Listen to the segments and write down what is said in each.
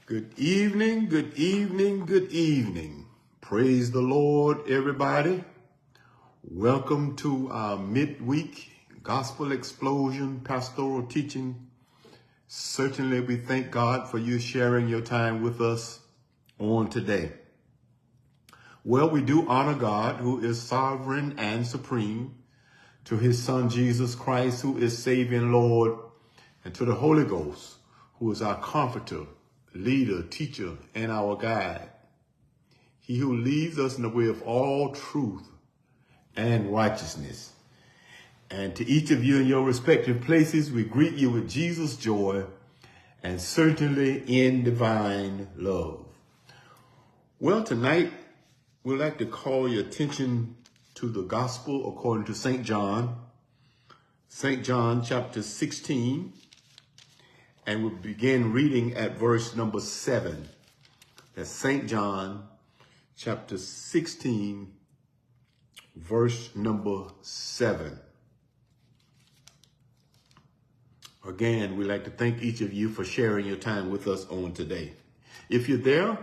Good evening, good evening, good evening. Praise the Lord, everybody. Welcome to our midweek Gospel Explosion pastoral teaching. Certainly, we thank God for you sharing your time with us on today. Well, we do honor God, who is sovereign and supreme, to his Son, Jesus Christ, who is Savior Lord, and to the Holy Ghost, who is our comforter, leader, teacher, and our guide. He who leads us in the way of all truth and righteousness. And to each of you in your respective places, we greet you with Jesus' joy and certainly in divine love. Well, tonight, we'd like to call your attention to the gospel according to St. John. St. John chapter 16. And we'll begin reading at verse number 7. That's St. John chapter 16, verse number 7. Again, we'd like to thank each of you for sharing your time with us on today. If you're there,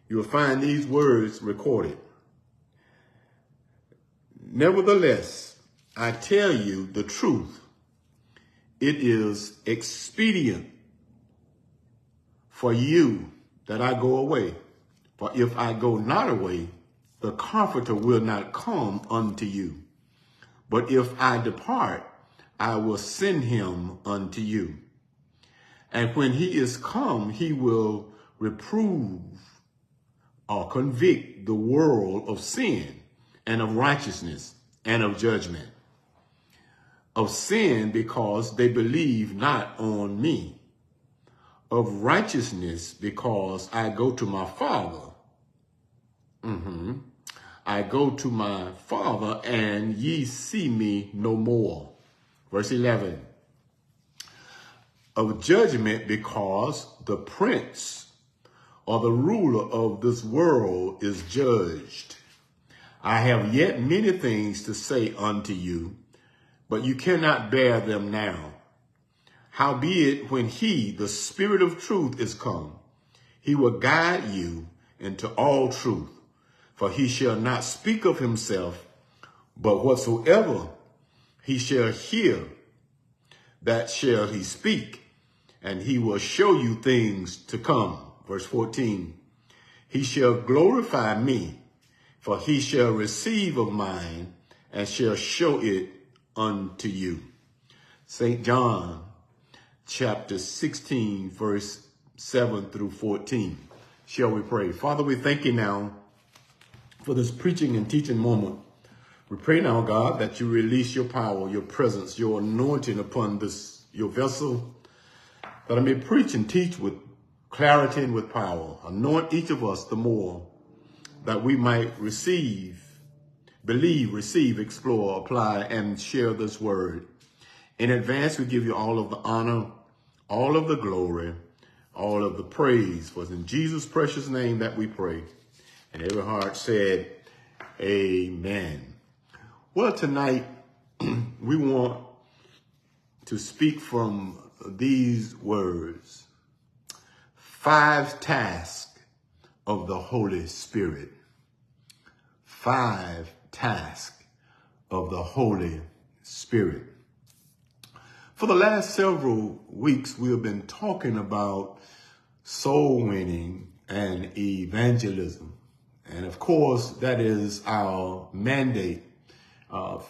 you'll find these words recorded. Nevertheless, I tell you the truth. It is expedient for you that I go away. For if I go not away, the Comforter will not come unto you. But if I depart, I will send him unto you. And when he is come, he will reprove or convict the world of sin and of righteousness and of judgment. Of sin, because they believe not on me. Of righteousness, because I go to my Father. I go to my Father, and ye see me no more. Verse 11. Of judgment, because the prince or the ruler of this world is judged. I have yet many things to say unto you, but you cannot bear them now. Howbeit, when he, the Spirit of truth, is come, he will guide you into all truth. For he shall not speak of himself, but whatsoever he shall hear, that shall he speak, and he will show you things to come. Verse 14, he shall glorify me, for he shall receive of mine, and shall show it unto you. St. John chapter 16, verse 7 through 14. Shall we pray? Father, we thank you now for this preaching and teaching moment. We pray now, God, that you release your power, your presence, your anointing upon this, your vessel, that I may preach and teach with clarity and with power. Anoint each of us the more, that we might receive, believe, receive, explore, apply, and share this word. In advance, we give you all of the honor, all of the glory, all of the praise. For it's in Jesus' precious name that we pray. And every heart said, amen. Well, tonight, we want to speak from these words. 5 tasks of the Holy Spirit. 5 tasks of the Holy Spirit. For the last several weeks, we have been talking about soul winning and evangelism. And of course, that is our mandate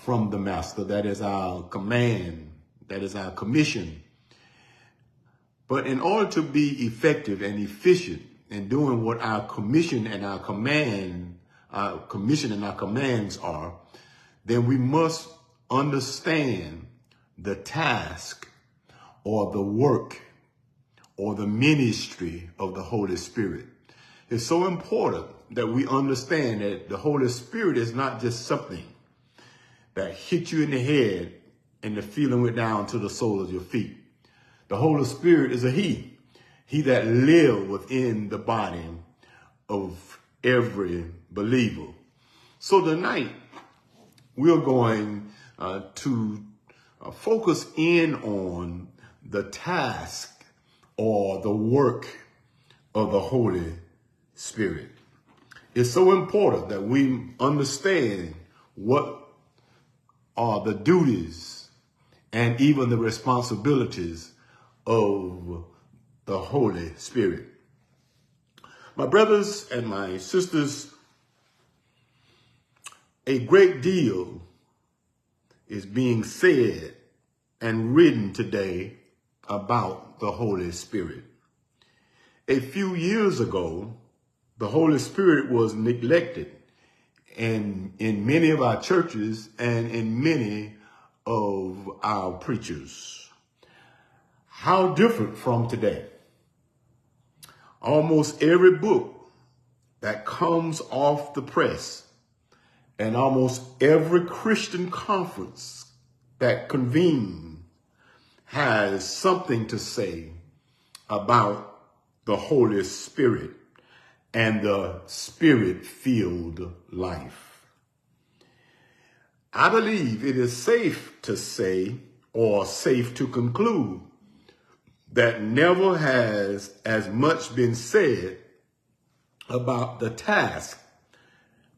from the Master. That is our command. That is our commission. But in order to be effective and efficient in doing what our commission and our command, our commission and our commands are, then we must understand the task or the work or the ministry of the Holy Spirit. It's so important that we understand that the Holy Spirit is not just something that hit you in the head and the feeling went down to the soles of your feet. The Holy Spirit is a he that lives within the body of every believer. So tonight, we're going to focus in on the task or the work of the Holy Spirit. It's so important that we understand what are the duties and even the responsibilities of the Holy Spirit. My brothers and my sisters, a great deal is being said and written today about the Holy Spirit. A few years ago, the Holy Spirit was neglected in many of our churches and in many of our preachers. How different from today. Almost every book that comes off the press and almost every Christian conference that convenes has something to say about the Holy Spirit and the Spirit-filled life. I believe it is safe to say or safe to conclude that never has as much been said about the task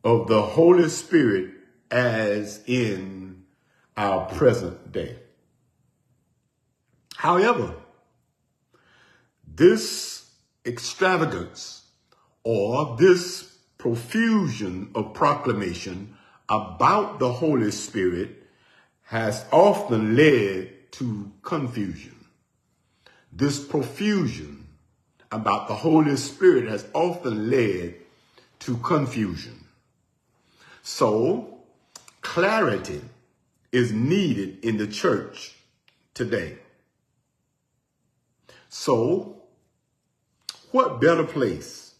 of the Holy Spirit as in our present day. However, this extravagance or this profusion of proclamation about the Holy Spirit has often led to confusion. This profusion about the Holy Spirit has often led to confusion. So, clarity is needed in the church today. So, what better place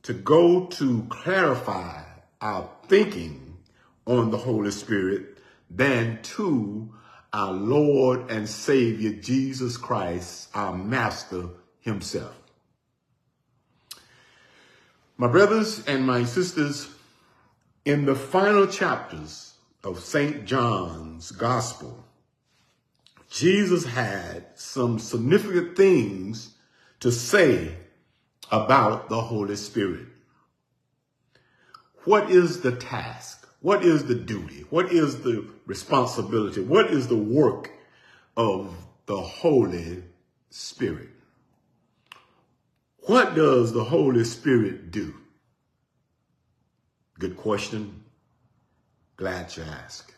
to go to clarify our thinking on the Holy Spirit than to our Lord and Savior, Jesus Christ, our Master himself. My brothers and my sisters, in the final chapters of St. John's Gospel, Jesus had some significant things to say about the Holy Spirit. What is the task? What is the duty? What is the responsibility? What is the work of the Holy Spirit? What does the Holy Spirit do? Good question. Glad you asked.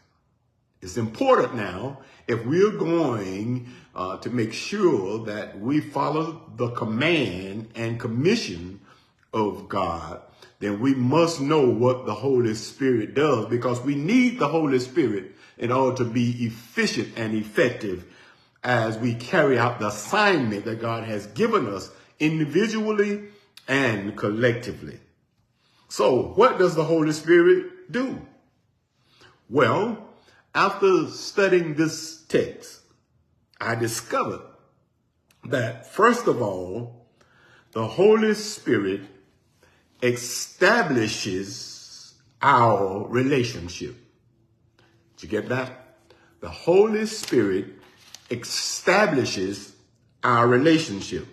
It's important now, if we're going to make sure that we follow the command and commission of God, then we must know what the Holy Spirit does, because we need the Holy Spirit in order to be efficient and effective as we carry out the assignment that God has given us individually and collectively. So what does the Holy Spirit do? Well, after studying this text, I discovered that, first of all, the Holy Spirit establishes our relationship. Did you get that? The Holy Spirit establishes our relationship.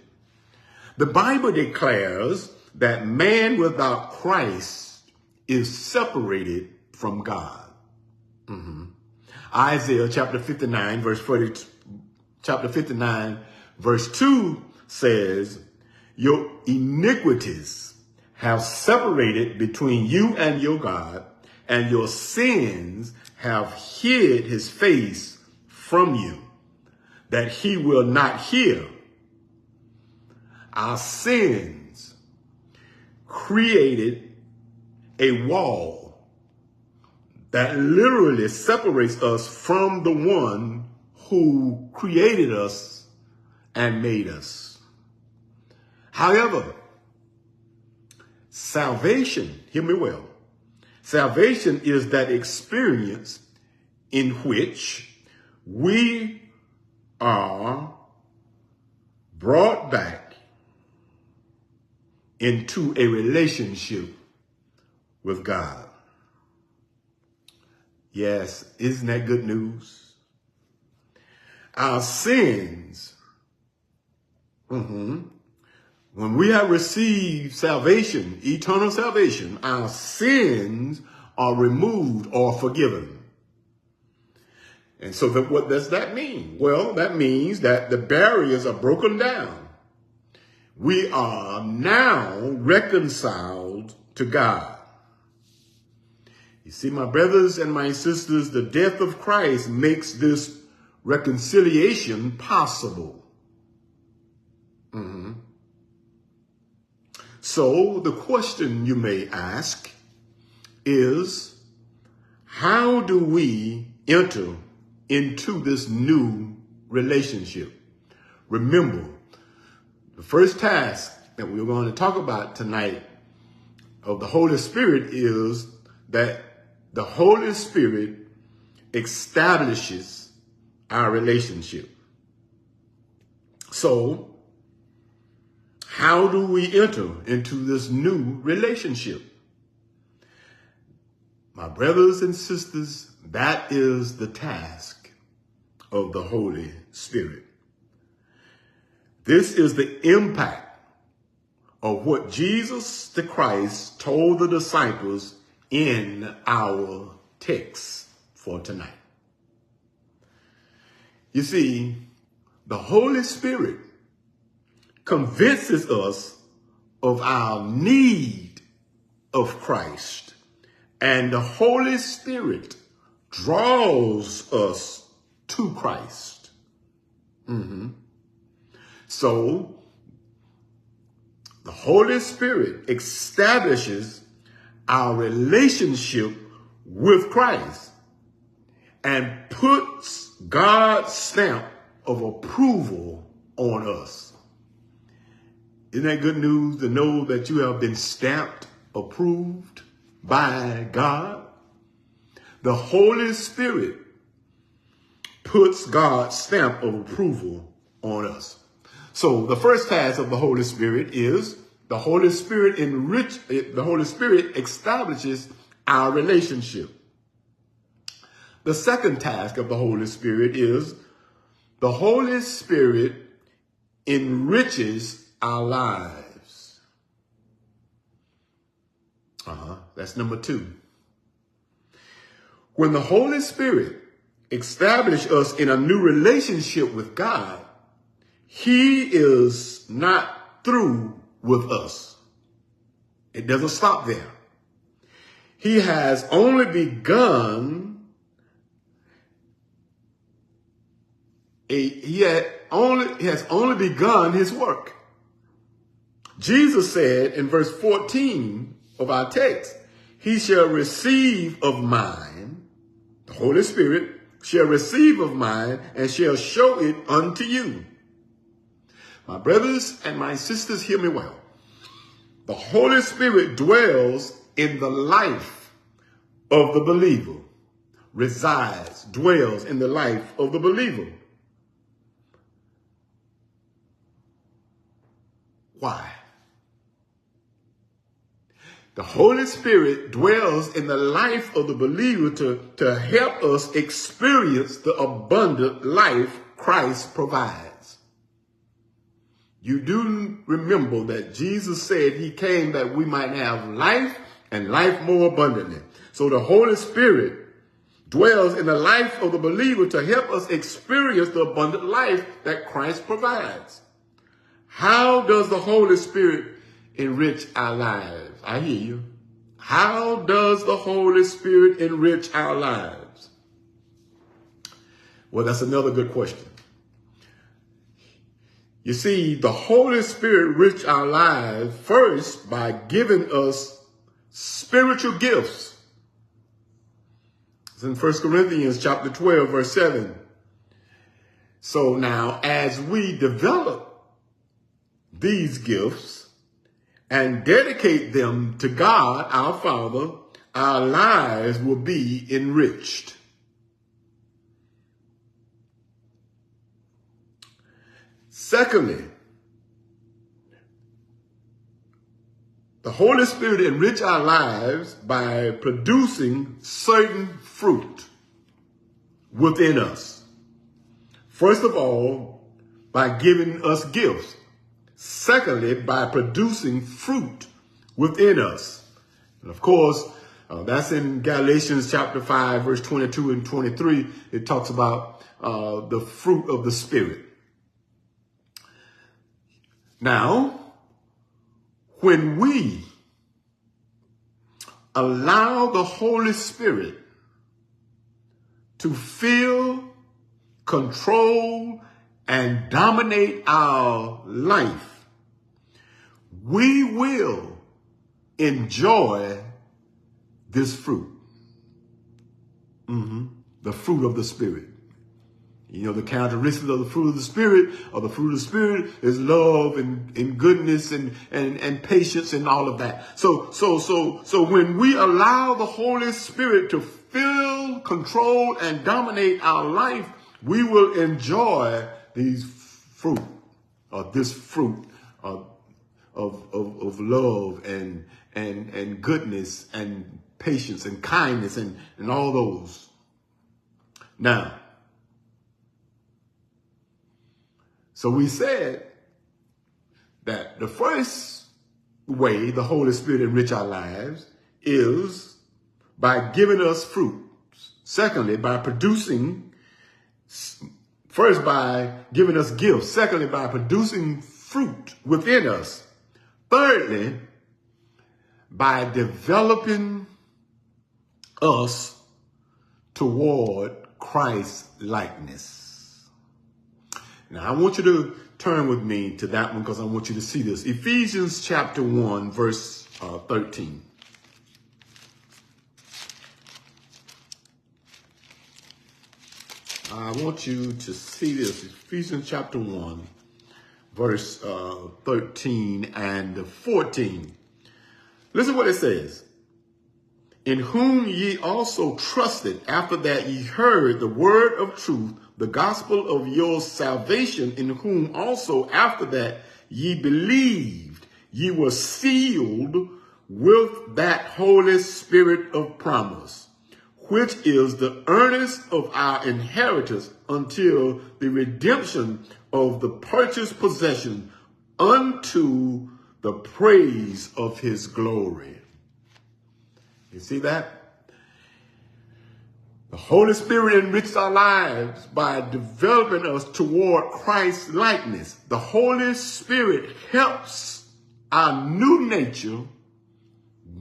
The Bible declares that man without Christ is separated from God. Isaiah chapter 59, verse 2 says, your iniquities have separated between you and your God, and your sins have hid his face from you, that he will not hear. Our sins created a wall that literally separates us from the one who created us and made us. However, salvation, hear me well, salvation is that experience in which we are brought back into a relationship with God. Yes, isn't that good news? Our sins When we have received salvation, eternal salvation, our sins are removed or forgiven. And so what does that mean? Well, that means that the barriers are broken down. We are now reconciled to God. You see, my brothers and my sisters, the death of Christ makes this reconciliation possible. So the question you may ask is, how do we enter into this new relationship? Remember, the first task that we're going to talk about tonight of the Holy Spirit is that the Holy Spirit establishes our relationship. So, how do we enter into this new relationship? My brothers and sisters, that is the task of the Holy Spirit. This is the impact of what Jesus the Christ told the disciples in our text for tonight. You see, the Holy Spirit convinces us of our need of Christ, and the Holy Spirit draws us to Christ. So the Holy Spirit establishes our relationship with Christ and puts God's stamp of approval on us. Isn't that good news to know that you have been stamped, approved by God? The Holy Spirit puts God's stamp of approval on us. So the first task of the Holy Spirit is the Holy Spirit establishes our relationship. The second task of the Holy Spirit is the Holy Spirit enriches our lives. That's number 2. When the Holy Spirit establishes us in a new relationship with God, He is not through with us. It doesn't stop there. He has only begun He has only begun His work. Jesus said in verse 14 of our text, He shall receive of mine, the Holy Spirit shall receive of mine and shall show it unto you. My brothers and my sisters, hear me well. The Holy Spirit dwells in the life of the believer, dwells in the life of the believer. Why? The Holy Spirit dwells in the life of the believer to help us experience the abundant life Christ provides. You do remember that Jesus said He came that we might have life and life more abundantly. So the Holy Spirit dwells in the life of the believer to help us experience the abundant life that Christ provides. How does the Holy Spirit enrich our lives? I hear you. How does the Holy Spirit enrich our lives? Well, that's another good question. You see, the Holy Spirit enriches our lives first by giving us spiritual gifts. It's in 1 Corinthians chapter 12, verse 7. So now, as we develop these gifts and dedicate them to God, our Father, our lives will be enriched. Secondly, the Holy Spirit enriches our lives by producing certain fruit within us. First of all, by giving us gifts. Secondly, by producing fruit within us. And of course, that's in Galatians chapter 5, verse 22 and 23. It talks about the fruit of the Spirit. Now, when we allow the Holy Spirit to fill, control, and dominate our life, we will enjoy this fruit. The fruit of the Spirit. You know, the characteristics of the fruit of the Spirit, is love and goodness and patience and all of that. So when we allow the Holy Spirit to fill, control, and dominate our life, we will enjoy these fruit, or this fruit of love and goodness and patience and kindness and all those. Now, so we said that the first way the Holy Spirit enrich our lives is by giving us fruit. Secondly, by producing, first by giving us gifts. Secondly, by producing fruit within us. Thirdly, by developing us toward Christ's likeness. Now, I want you to turn with me to that one because I want you to see this. Ephesians chapter 1, verse 13. I want you to see this. Ephesians chapter 1, verse 13 and 14. Listen what it says. In whom ye also trusted, after that ye heard the word of truth, the gospel of your salvation, in whom also after that ye believed, ye were sealed with that Holy Spirit of promise, which is the earnest of our inheritance until the redemption of the purchased possession unto the praise of his glory. You see that? The Holy Spirit enriched our lives by developing us toward Christ's likeness. The Holy Spirit helps our new nature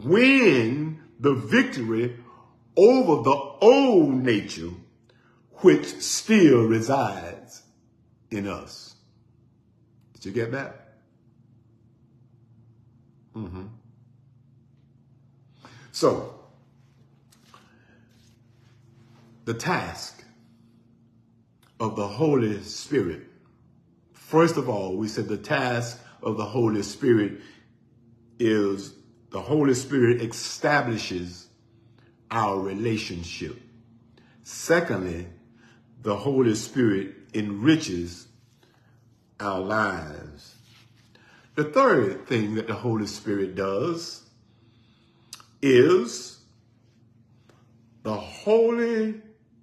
win the victory over the old nature, which still resides in us. Did you get that? So, the task of the Holy Spirit. First of all, we said the task of the Holy Spirit is the Holy Spirit establishes our relationship. Secondly, the Holy Spirit enriches our lives. The third thing that the Holy Spirit does is the Holy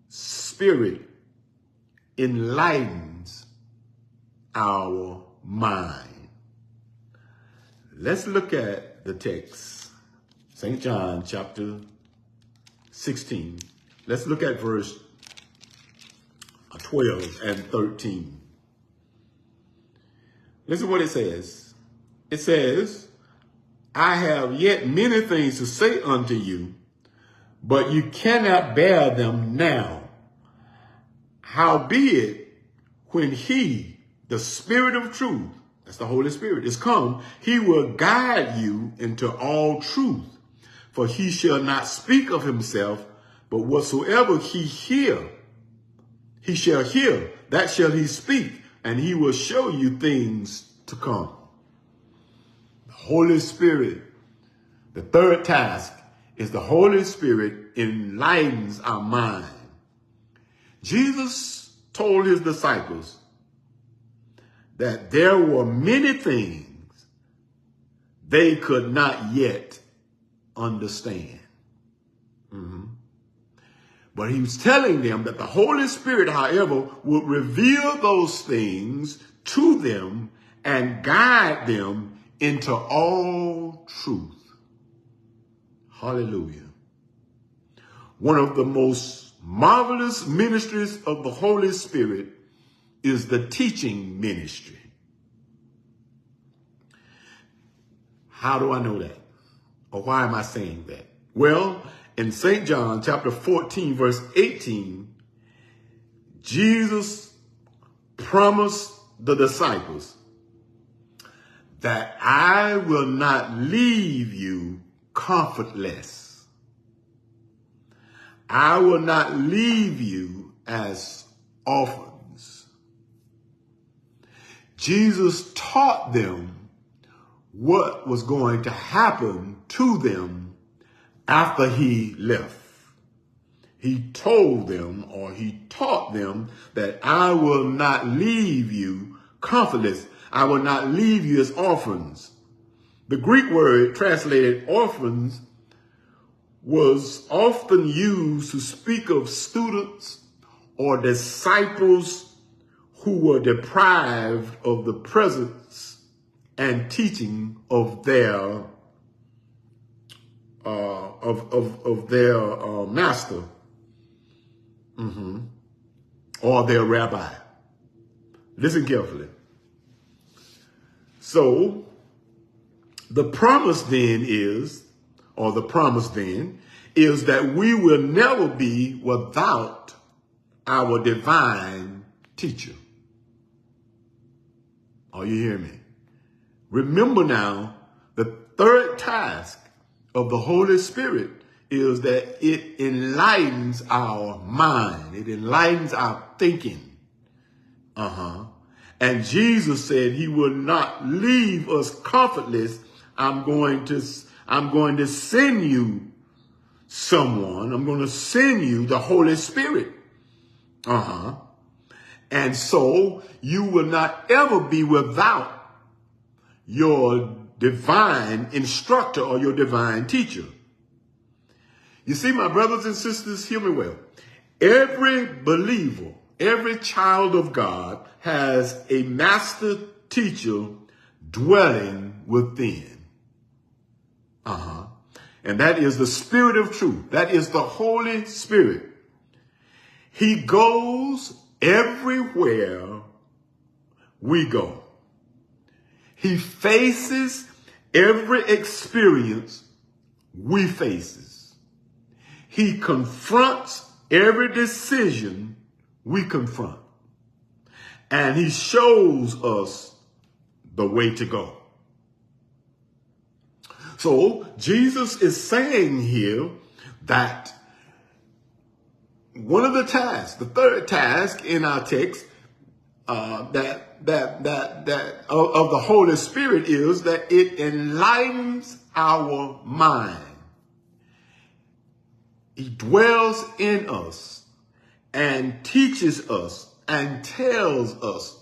Spirit enlightens our mind. Let's look at the text. St. John chapter 16. Let's look at verse 12 and 13. Listen what it says. It says, I have yet many things to say unto you, but you cannot bear them now. Howbeit, when he, the Spirit of truth, that's the Holy Spirit, is come, he will guide you into all truth. For he shall not speak of himself, but whatsoever he shall hear, that shall he speak, and he will show you things to come. The Holy Spirit, the third task is the Holy Spirit enlightens our mind. Jesus told his disciples that there were many things they could not yet understand. But he was telling them that the Holy Spirit, however, would reveal those things to them and guide them into all truth. Hallelujah. One of the most marvelous ministries of the Holy Spirit is the teaching ministry. How do I know that? Or why am I saying that? Well, in St. John chapter 14, verse 18, Jesus promised the disciples that I will not leave you comfortless. I will not leave you as orphans. Jesus taught them what was going to happen to them after he left. He told them, or he taught them, that I will not leave you comfortless. I will not leave you as orphans. The Greek word translated orphans was often used to speak of students or disciples who were deprived of the presence and teaching of their master, or their rabbi. Listen carefully. So the promise then is that we will never be without our divine teacher. Are you hearing me? Remember now, the third task of the Holy Spirit is that it enlightens our mind. It enlightens our thinking. And Jesus said he will not leave us comfortless. I'm going to send you someone. I'm going to send you the Holy Spirit. And so you will not ever be without your divine instructor or your divine teacher. You see, my brothers and sisters, hear me well. Every believer, every child of God has a master teacher dwelling within. And that is the Spirit of truth. That is the Holy Spirit. He goes everywhere we go. He faces every experience we faces. He confronts every decision we confront. And he shows us the way to go. So Jesus is saying here that one of the tasks, the third task in our text, of the Holy Spirit is that it enlightens our mind. He dwells in us and teaches us and tells us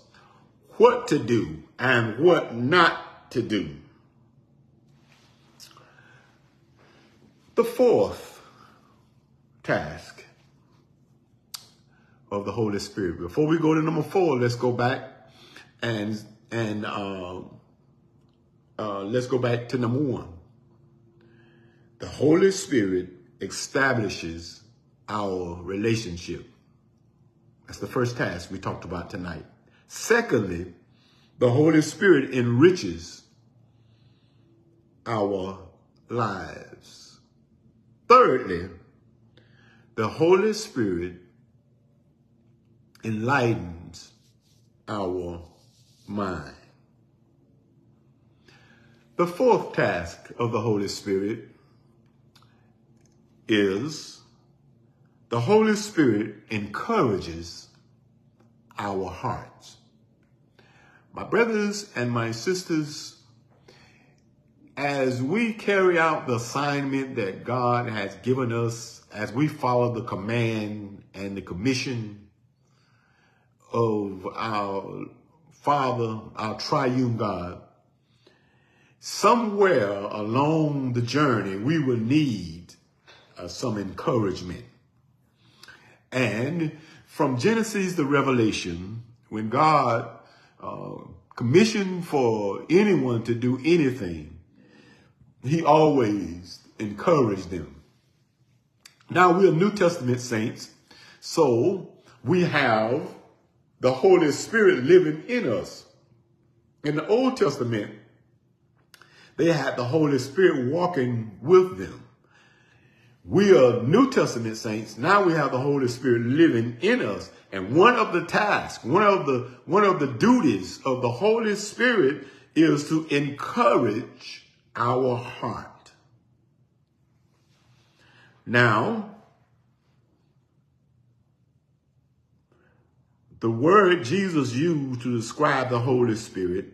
what to do and what not to do. The fourth task of the Holy Spirit. Before we go to number 4, let's go back and let's go back to number 1. The Holy Spirit establishes our relationship. That's the first task we talked about tonight. Secondly, the Holy Spirit enriches our lives. Thirdly, the Holy Spirit enlightens our mind. The fourth task of the Holy Spirit is the Holy Spirit encourages our hearts. My brothers and my sisters, as we carry out the assignment that God has given us, as we follow the command and the commission of our Father, our triune God, somewhere along the journey, we will need some encouragement. And from Genesis to Revelation, when God commission for anyone to do anything, he always encouraged them. Now we're New Testament saints, so we have the Holy Spirit living in us. In the Old Testament, they had the Holy Spirit walking with them. We are New Testament saints. Now we have the Holy Spirit living in us. And one of the tasks, one of the duties of the Holy Spirit is to encourage our heart. Now, the word Jesus used to describe the Holy Spirit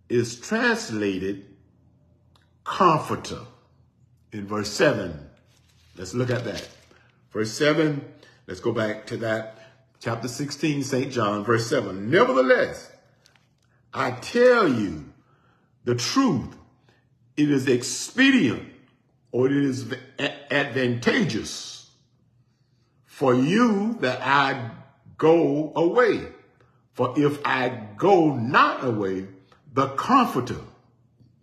is translated comforter in verse 7. Let's look at that. Verse 7, let's go back to that. Chapter 16, St. John, verse 7. Nevertheless, I tell you the truth. It is expedient, or it is advantageous for you that I go away. For if I go not away, the Comforter,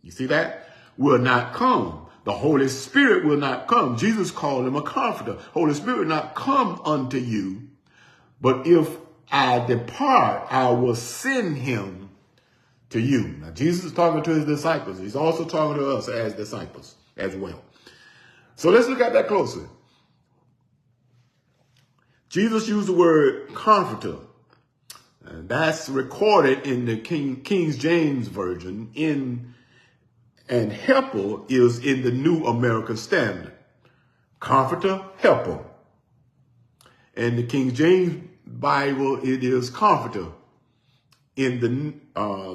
you see that, will not come. The Holy Spirit will not come. Jesus called him a comforter. Holy Spirit will not come unto you. But if I depart, I will send him to you. Now, Jesus is talking to his disciples. He's also talking to us as disciples as well. So let's look at that closely. Jesus used the word comforter. And that's recorded in the King James Version, and helper is in the New American Standard. Comforter, helper. In the King James Bible, it is comforter. In the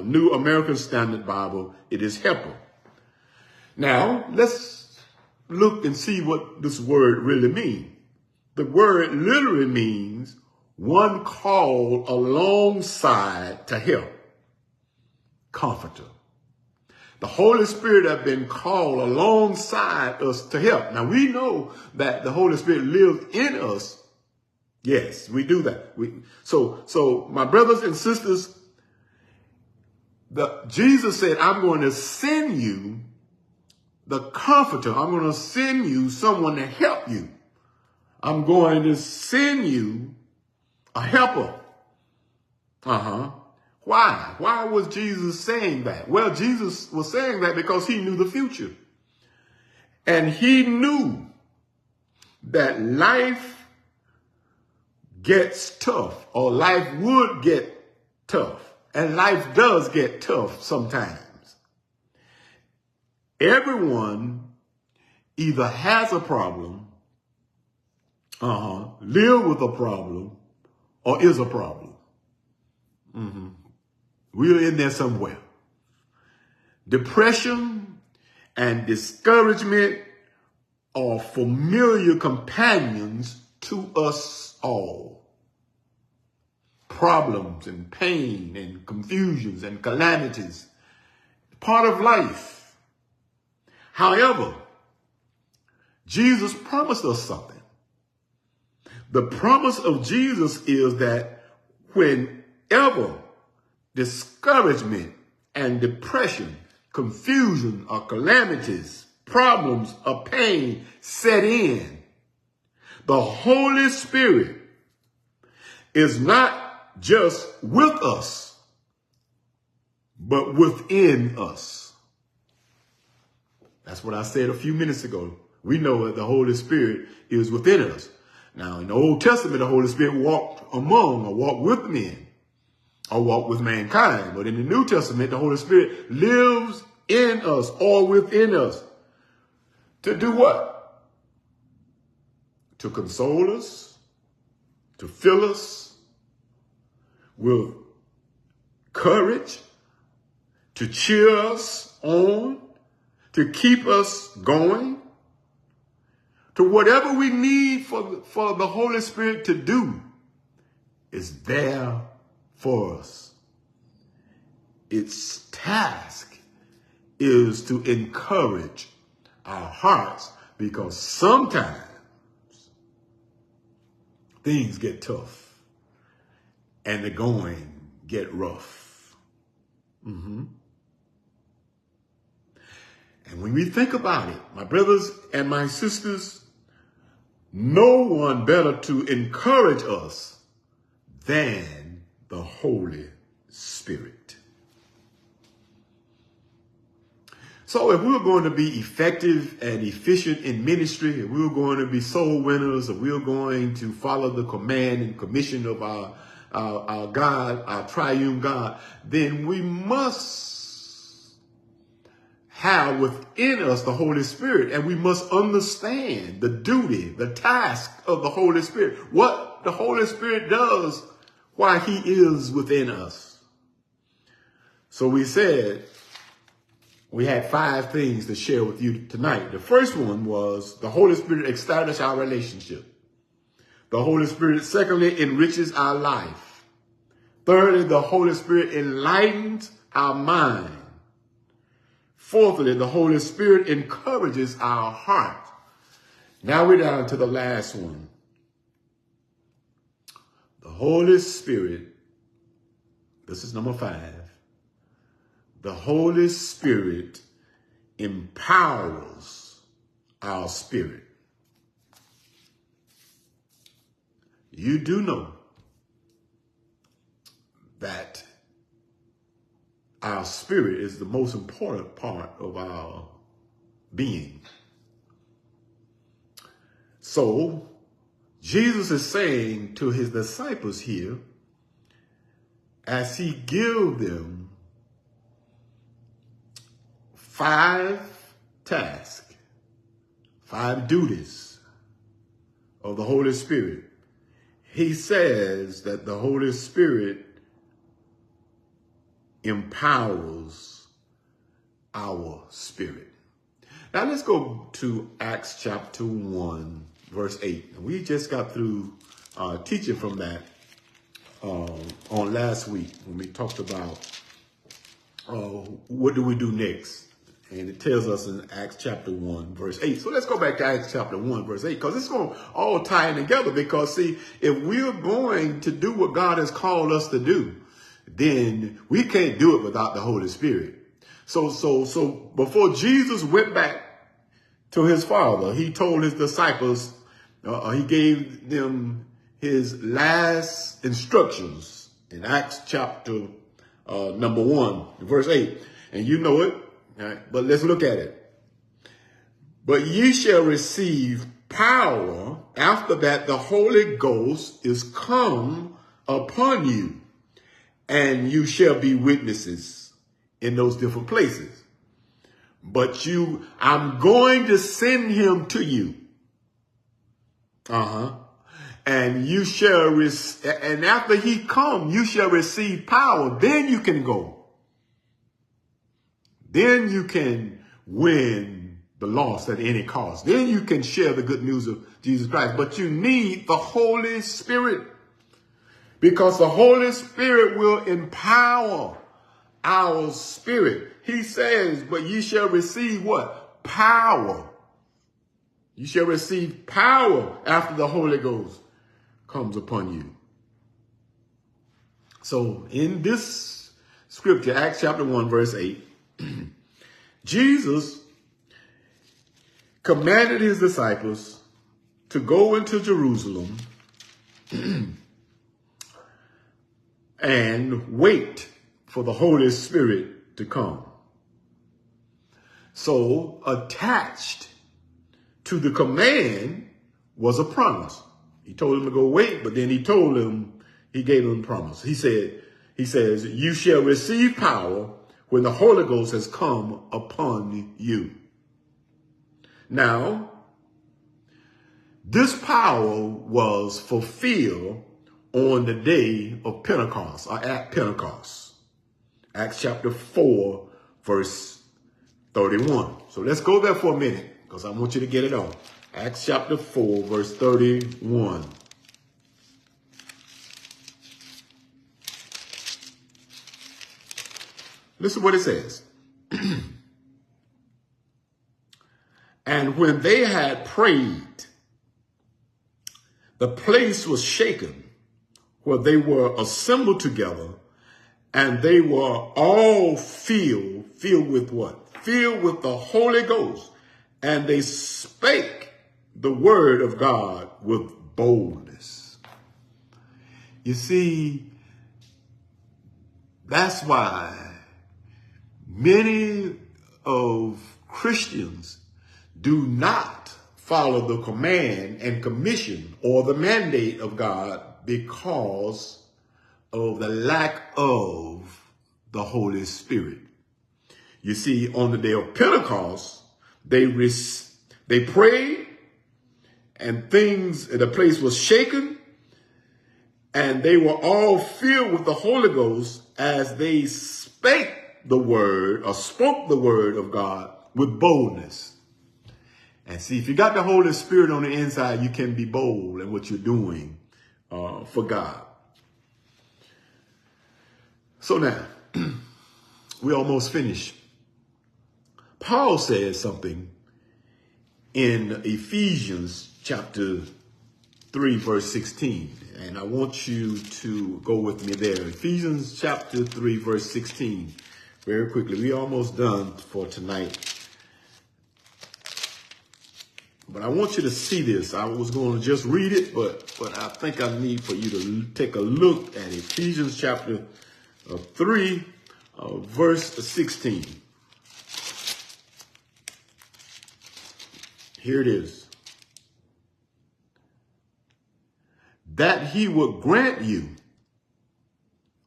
New American Standard Bible, it is helper. Now, let's look and see what this word really means. The word literally means one called alongside to help. Comforter. The Holy Spirit has been called alongside us to help. Now, we know that the Holy Spirit lives in us. Yes, we do that. So my brothers and sisters, Jesus said, I'm going to send you the Comforter. I'm going to send you someone to help you. I'm going to send you a helper. Why? Why was Jesus saying that? Well, Jesus was saying that because he knew the future. And he knew that life gets tough, or life would get tough. And life does get tough sometimes. Everyone either has a problem, live with a problem, or is a problem. We're in there somewhere. Depression and discouragement are familiar companions to us all. Problems and pain and confusions and calamities, part of life. However, Jesus promised us something. The promise of Jesus is that whenever discouragement and depression, confusion or calamities, problems or pain set in, the Holy Spirit is not just with us, but within us. That's what I said a few minutes ago. We know that the Holy Spirit is within us. Now, in the Old Testament, the Holy Spirit walked among or walked with men, or walk with mankind. But in the New Testament, the Holy Spirit lives in us or within us. To do what? To console us, to fill us with courage, to cheer us on, to keep us going, to whatever we need for the Holy Spirit to do is there for us. Its task is to encourage our hearts, because sometimes things get tough and the going get rough. And when we think about it, my brothers and my sisters, no one better to encourage us than the Holy Spirit. So if we're going to be effective and efficient in ministry, if we're going to be soul winners, if we're going to follow the command and commission of our God, our triune God, then we must have within us the Holy Spirit, and we must understand the duty, the task of the Holy Spirit, what the Holy Spirit does while he is within us. So we said we had 5 things to share with you tonight. The first one was the Holy Spirit establishes our relationship. The Holy Spirit, secondly, enriches our life. Thirdly, the Holy Spirit enlightens our mind. Fourthly, the Holy Spirit encourages our heart. Now we're down to the last one. The Holy Spirit, this is number 5. The Holy Spirit empowers our spirit. You do know that our spirit is the most important part of our being. So Jesus is saying to his disciples here, as he gives them 5 tasks, 5 duties of the Holy Spirit. He says that the Holy Spirit empowers our spirit. Now let's go to Acts chapter 1, verse 8. And we just got through teaching from that on last week when we talked about what do we do next? And it tells us in Acts chapter 1, verse 8. So let's go back to Acts chapter 1, verse 8, because it's going to all tie in together. Because, see, if we're going to do what God has called us to do, then we can't do it without the Holy Spirit. So before Jesus went back to his Father, he told his disciples, he gave them his last instructions in Acts chapter number 1, verse 8. And you know it. All right, but let's look at it. But ye shall receive power after that the Holy Ghost is come upon you, and you shall be witnesses in those different places. But I'm going to send him to you. And you shall and after he come, you shall receive power. Then you can go. Then you can win the lost at any cost. Then you can share the good news of Jesus Christ. But you need the Holy Spirit, because the Holy Spirit will empower our spirit. He says, but ye shall receive what? Power. You shall receive power after the Holy Ghost comes upon you. So in this scripture, Acts chapter 1, verse 8, Jesus commanded his disciples to go into Jerusalem and wait for the Holy Spirit to come. So attached to the command was a promise. He told them to go wait, but then he gave them a promise. He says, you shall receive power when the Holy Ghost has come upon you. Now, this power was fulfilled on the day of Pentecost, or at Pentecost. Acts chapter 4, verse 31. So let's go there for a minute, because I want you to get it on. Acts chapter 4, verse 31. Listen what it says. And when they had prayed, the place was shaken where they were assembled together, And they were all filled with what? Filled with the Holy Ghost. And they spake the word of God with boldness. You see, that's why many of Christians do not follow the command and commission or the mandate of God because of the lack of the Holy Spirit. You see, on the day of Pentecost, they prayed and the place was shaken, and they were all filled with the Holy Ghost as they spake the word or spoke the word of God with boldness. And see, if you got the Holy Spirit on the inside, you can be bold in what you're doing for God. So now, we almost finished. Paul says something in Ephesians chapter 3, verse 16. And I want you to go with me there. Ephesians chapter 3, verse 16. Very quickly. We're almost done for tonight. But I want you to see this. I was going to just read it, but I think I need for you to take a look at Ephesians chapter 3, verse 16. Here it is. That he would grant you,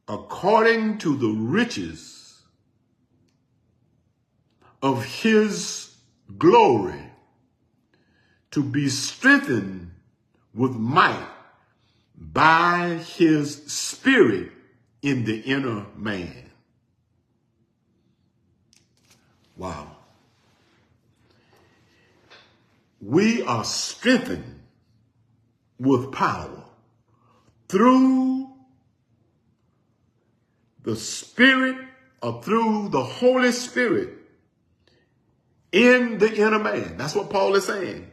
according to the riches of his glory, to be strengthened with might by his Spirit in the inner man. Wow. We are strengthened with power through the Spirit or through the Holy Spirit in the inner man. That's what Paul is saying.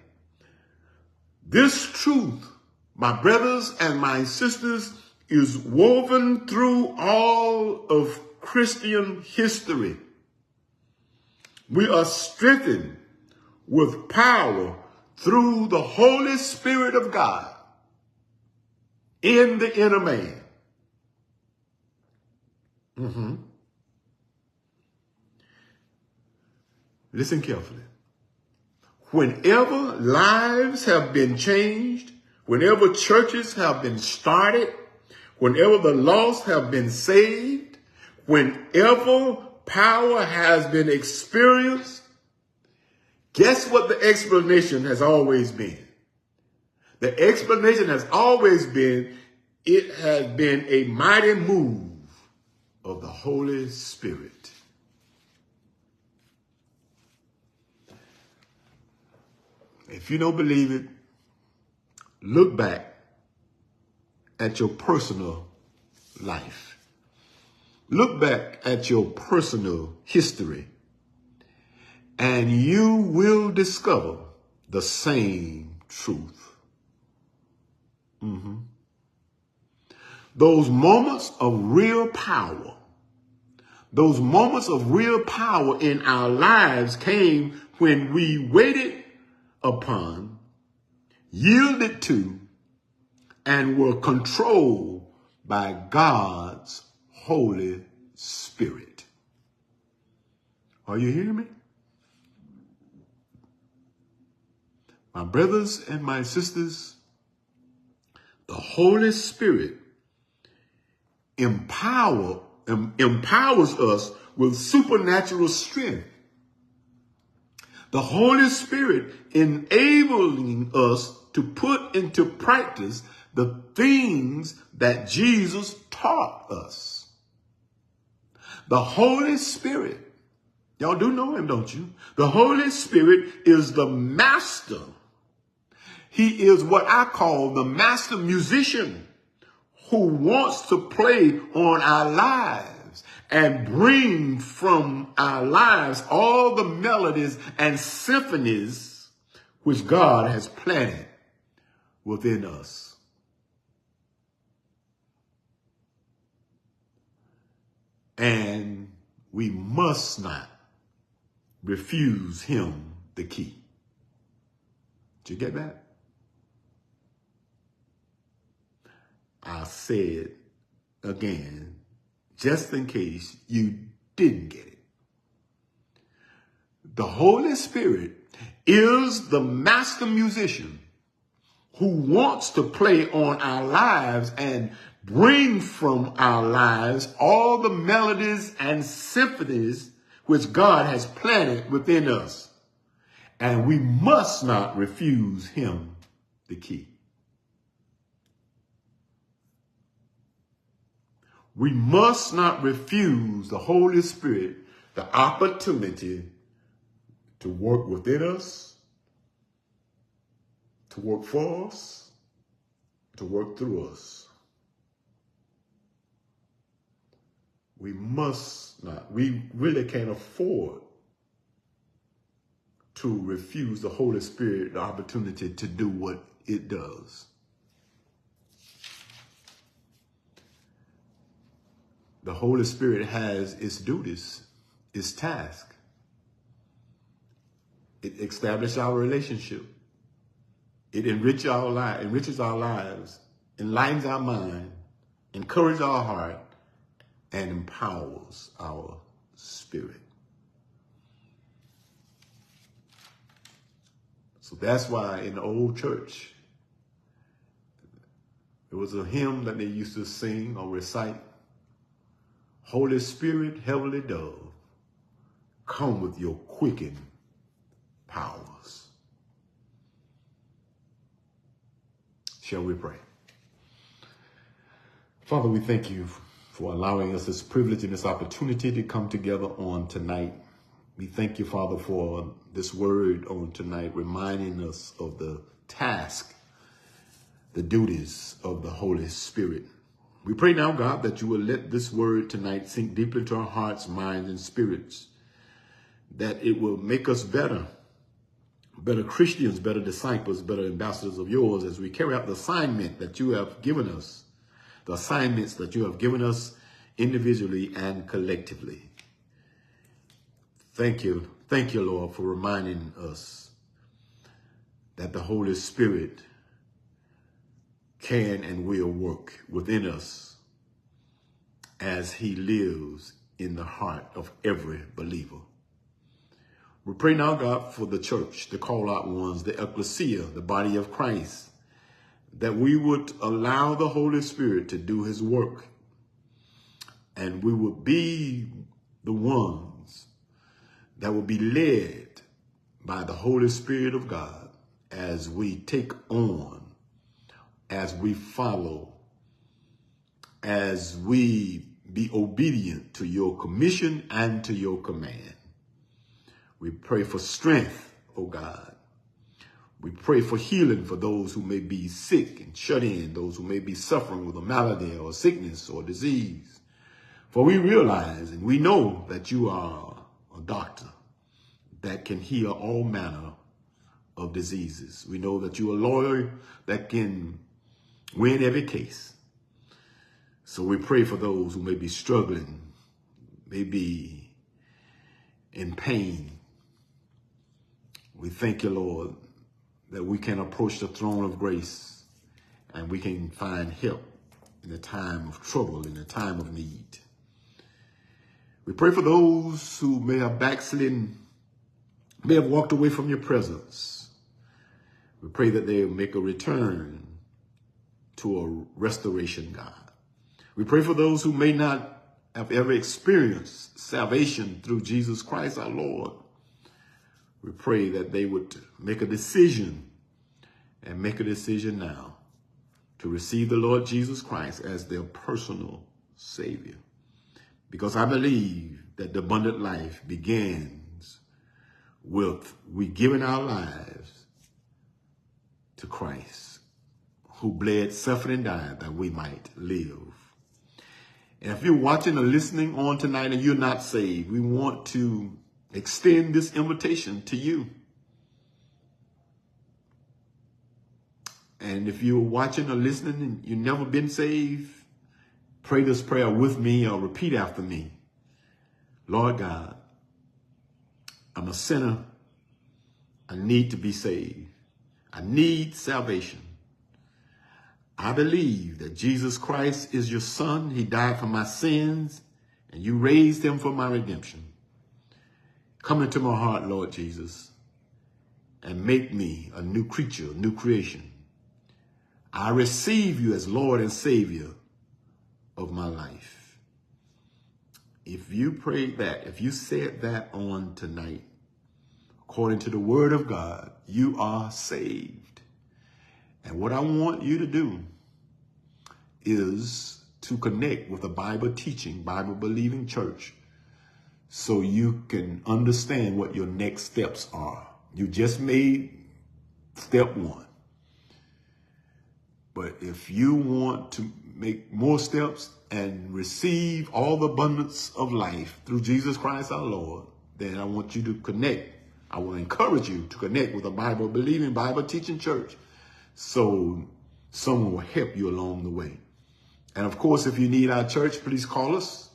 This truth, my brothers and my sisters, is woven through all of Christian history. We are strengthened with power through the Holy Spirit of God in the inner man. Listen carefully. Whenever lives have been changed, whenever churches have been started, whenever the lost have been saved, whenever power has been experienced, guess what the explanation has always been? The explanation has always been, it has been a mighty move of the Holy Spirit. If you don't believe it, look back at your personal life. Look back at your personal history, and you will discover the same truth. Those moments of real power, those moments of real power in our lives came when we waited upon, yielded to, and were controlled by God's Holy Spirit. Are you hearing me? My brothers and my sisters, the Holy Spirit empowers us with supernatural strength. The Holy Spirit enabling us to put into practice the things that Jesus taught us. The Holy Spirit, y'all do know him, don't you? The Holy Spirit is the master. He is what I call the master musician who wants to play on our lives and bring from our lives all the melodies and symphonies which God has planted within us. And we must not refuse him the key. Did you get that? I said again, just in case you didn't get it. The Holy Spirit is the master musician who wants to play on our lives and bring from our lives all the melodies and symphonies which God has planted within us. And we must not refuse him the key. We must not refuse the Holy Spirit the opportunity to work within us, to work for us, to work through us. We must not, we really can't afford to refuse the Holy Spirit the opportunity to do what it does. The Holy Spirit has its duties, its task. It establishes our relationship. It enriches our lives, enlightens our mind, encourages our heart, and empowers our spirit. So that's why in the old church, there was a hymn that they used to sing or recite. Holy Spirit, heavenly dove, come with your quickening powers. Shall we pray? Father, we thank you for allowing us this privilege and this opportunity to come together on tonight. We thank you, Father, for this word on tonight, reminding us of the task, the duties of the Holy Spirit. We pray now, God, that you will let this word tonight sink deep into our hearts, minds, and spirits, that it will make us better Christians, better disciples, better ambassadors of yours as we carry out the assignment that you have given us, the assignments that you have given us individually and collectively. Thank you, Lord, for reminding us that the Holy Spirit can and will work within us as he lives in the heart of every believer. We pray now, God, for the church, the call out ones, the ecclesia, the body of Christ, that we would allow the Holy Spirit to do his work, and we would be the ones that will be led by the Holy Spirit of God as we take on, as we follow, as we be obedient to your commission and to your command. We pray for strength, oh God. We pray for healing for those who may be sick and shut in, those who may be suffering with a malady or sickness or disease. For we realize and we know that you are a doctor that can heal all manner of diseases. We know that you are a lawyer that can win every case. So we pray for those who may be struggling, may be in pain. We thank you, Lord, that we can approach the throne of grace and we can find help in the time of trouble, in the time of need. We pray for those who may have backslidden, may have walked away from your presence. We pray that they will make a return to a restoration, God. We pray for those who may not have ever experienced salvation through Jesus Christ, our Lord. We pray that they would make a decision and make a decision now to receive the Lord Jesus Christ as their personal Savior. Because I believe that the abundant life begins with we giving our lives to Christ, who bled, suffered, and died that we might live. And if you're watching or listening on tonight and you're not saved, we want to extend this invitation to you. And if you're watching or listening and you've never been saved, pray this prayer with me or repeat after me. Lord God, I'm a sinner. I need to be saved. I need salvation. I believe that Jesus Christ is your son. He died for my sins, and you raised him for my redemption. Come into my heart, Lord Jesus, and make me a new creature, a new creation. I receive you as Lord and Savior of my life. If you prayed that, if you said that on tonight, according to the word of God, you are saved. And what I want you to do is to connect with a Bible teaching, Bible believing church so you can understand what your next steps are. You just made step one. But if you want to make more steps and receive all the abundance of life through Jesus Christ our Lord, then I want you to connect. I will encourage you to connect with a Bible believing, Bible teaching church so someone will help you along the way. And of course, if you need our church, please call us.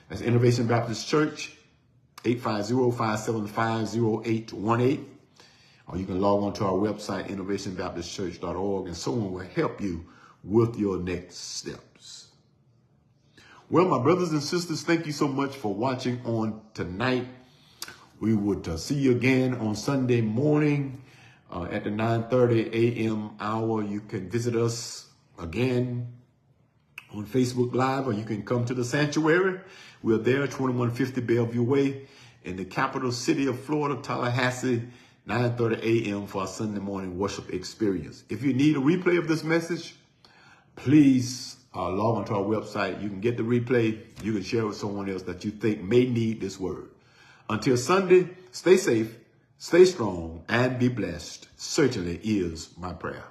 That's Innovation Baptist Church, 850-575-0818. Or you can log on to our website, innovationbaptistchurch.org, and someone will help you with your next steps. Well, my brothers and sisters, thank you so much for watching on tonight. We would see you again on Sunday morning at the 9:30 a.m. hour. You can visit us again on Facebook Live, or you can come to the sanctuary. We're there, 2150 Bellevue Way in the capital city of Florida, Tallahassee, 9:30 a.m. for our Sunday morning worship experience. If you need a replay of this message, please log on to our website. You can get the replay. You can share with someone else that you think may need this word. Until Sunday, stay safe, stay strong, and be blessed. Certainly is my prayer.